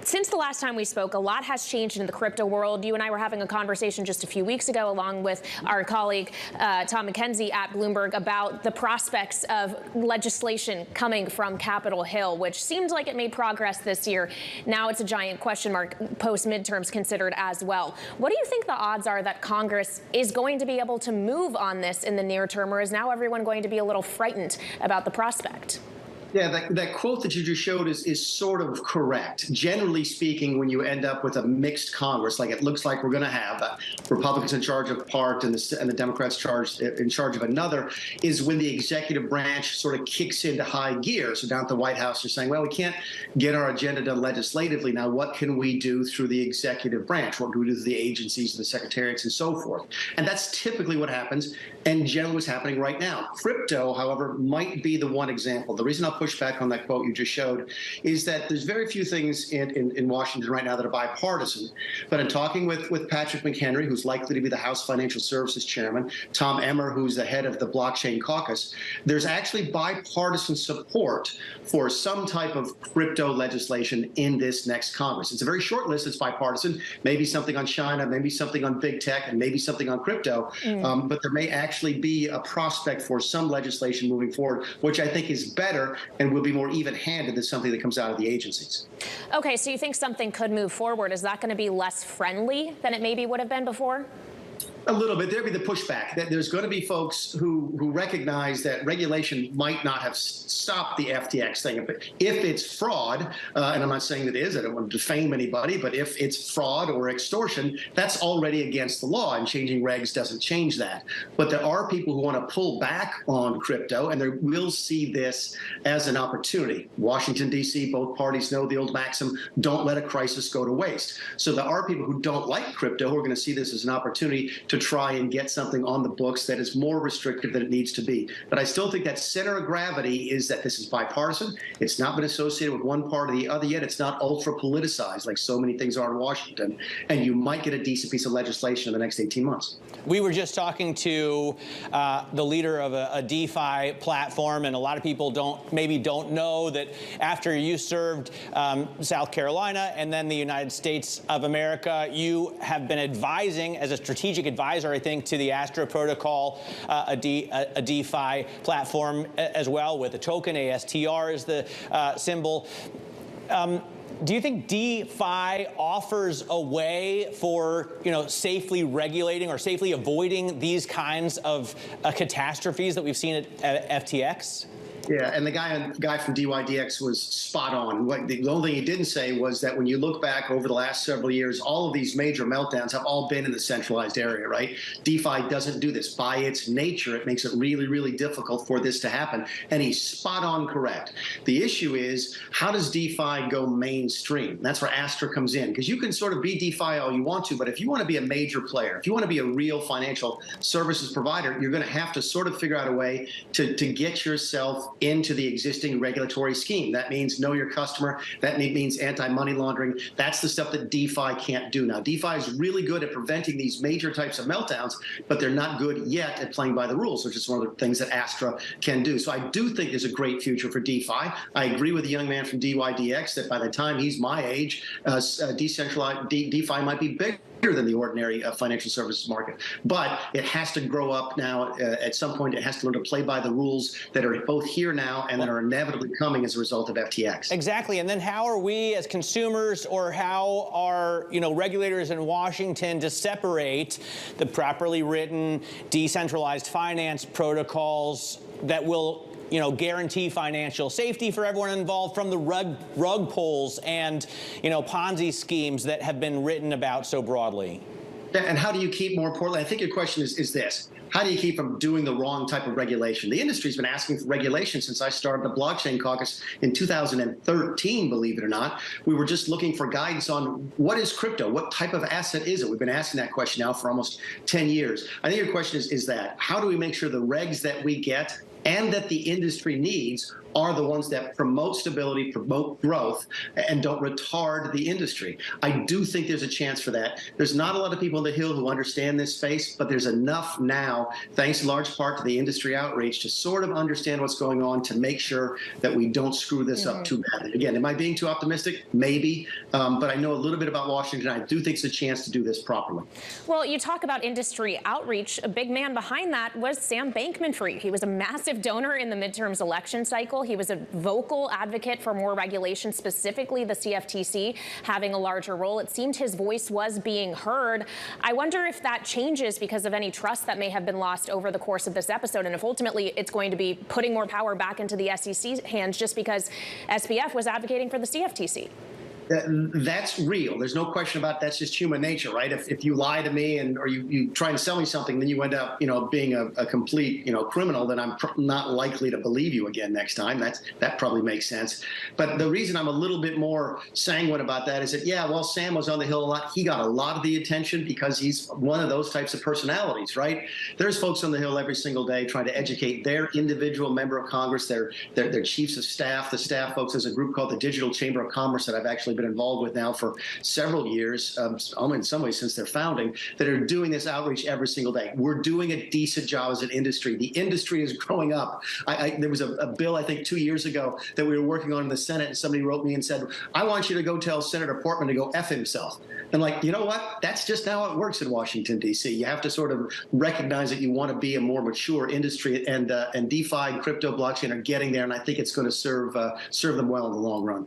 Since the last time we spoke, a lot has changed in the crypto world. You and I were having a conversation just a few weeks ago, along with our colleague Tom McKenzie at Bloomberg, about the prospects of legislation coming from Capitol Hill, which seemed like it made progress this year. Now it's a giant question mark, post-midterms considered as well. What do you think the odds are that Congress is going to be able to move on this in the near term, or is now everyone going to be a little frightened about the prospect? Yeah, that quote that you just showed is sort of correct. Generally speaking, when you end up with a mixed Congress, like it looks like we're going to have, Republicans in charge of part and the Democrats in charge of another, is when the executive branch sort of kicks into high gear. So down at the White House, they're saying, well, we can't get our agenda done legislatively. Now, what can we do through the executive branch? What do we do through the agencies and the secretariats and so forth? And that's typically what happens, and generally what's happening right now. Crypto, however, might be the one example. The reason I'll push back on that quote you just showed is that there's very few things in Washington right now that are bipartisan. But in talking with Patrick McHenry, who's likely to be the House Financial Services Chairman, Tom Emmer, who's the head of the Blockchain Caucus, there's actually bipartisan support for some type of crypto legislation in this next Congress. It's a very short list. It's bipartisan, maybe something on China, maybe something on big tech, and maybe something on crypto. But there may actually be a prospect for some legislation moving forward, which I think is better and will be more even-handed than something that comes out of the agencies. Okay, so you think something could move forward. Is that going to be less friendly than it maybe would have been before? A little bit. There'll be the pushback. There's going to be folks who recognize that regulation might not have stopped the FTX thing. If it's fraud, and I'm not saying that it is, I don't want to defame anybody, but if it's fraud or extortion, that's already against the law, and changing regs doesn't change that. But there are people who want to pull back on crypto, and they will see this as an opportunity. Washington, D.C., both parties know the old maxim, don't let a crisis go to waste. So there are people who don't like crypto who are going to see this as an opportunity to try and get something on the books that is more restrictive than it needs to be. But I still think that center of gravity is that this is bipartisan. It's not been associated with one part or the other yet. It's not ultra politicized like so many things are in Washington. And you might get a decent piece of legislation in the next 18 months. We were just talking to the leader of a DeFi platform, and a lot of people maybe don't know that after you served South Carolina and then the United States of America, you have been advising as a strategic advisor, I think, to the Astra protocol, a DeFi platform as well, with a token. ASTR is the symbol. Do you think DeFi offers a way for, safely regulating or safely avoiding these kinds of catastrophes that we've seen at FTX? Yeah, and the guy from DYDX was spot on. The only thing he didn't say was that when you look back over the last several years, all of these major meltdowns have all been in the centralized area, right? DeFi doesn't do this. By its nature, it makes it really, really difficult for this to happen. And he's spot on correct. The issue is, how does DeFi go mainstream? That's where Astra comes in, because you can sort of be DeFi all you want to, but if you want to be a major player, if you want to be a real financial services provider, you're going to have to sort of figure out a way to get yourself into the existing regulatory scheme. That means know your customer. That means anti-money laundering. That's the stuff that DeFi can't do. Now, DeFi is really good at preventing these major types of meltdowns, but they're not good yet at playing by the rules, which is one of the things that Astra can do. So I do think there's a great future for DeFi. I agree with the young man from DYDX that by the time he's my age, decentralized DeFi might be bigger than the ordinary financial services market. But it has to grow up now. At some point, it has to learn to play by the rules that are both here now and that are inevitably coming as a result of FTX. Exactly. And then how are we as consumers, or how are regulators in Washington, to separate the properly written decentralized finance protocols that will guarantee financial safety for everyone involved from the rug pulls and, Ponzi schemes that have been written about so broadly? And how do you keep, more importantly, I think your question is this: how do you keep from doing the wrong type of regulation? The industry's been asking for regulation since I started the Blockchain Caucus in 2013, believe it or not. We were just looking for guidance on what is crypto? What type of asset is it? We've been asking that question now for almost 10 years. I think your question is that how do we make sure the regs that we get and that the industry needs are the ones that promote stability, promote growth, and don't retard the industry. I do think there's a chance for that. There's not a lot of people on the Hill who understand this space, but there's enough now, thanks in large part to the industry outreach, to sort of understand what's going on, to make sure that we don't screw this up too badly. Again, am I being too optimistic? Maybe, but I know a little bit about Washington. I do think it's a chance to do this properly. Well, you talk about industry outreach. A big man behind that was Sam Bankman-Fried. He was a massive donor in the midterms election cycle. He was a vocal advocate for more regulation, specifically the CFTC having a larger role. It seemed his voice was being heard. I wonder if that changes because of any trust that may have been lost over the course of this episode, and if ultimately it's going to be putting more power back into the SEC's hands just because SBF was advocating for the CFTC. That's real. There's no question about that's just human nature, right? If you lie to me or you try to sell me something, then you end up, being a complete, criminal, then I'm not likely to believe you again next time. That probably makes sense. But the reason I'm a little bit more sanguine about that is that, Sam was on the Hill a lot. He got a lot of the attention because he's one of those types of personalities, right? There's folks on the Hill every single day trying to educate their individual member of Congress, their chiefs of staff, the staff folks. There's a group called the Digital Chamber of Commerce that I've actually been involved with now for several years, in some ways since their founding, that are doing this outreach every single day. We're doing a decent job as an industry. The industry is growing up. There was a bill, I think, 2 years ago that we were working on in the Senate, and somebody wrote me and said, I want you to go tell Senator Portman to go F himself. And you know what? That's just how it works in Washington, D.C. You have to sort of recognize that you want to be a more mature industry, and DeFi and crypto blockchain are getting there, and I think it's going to serve them well in the long run.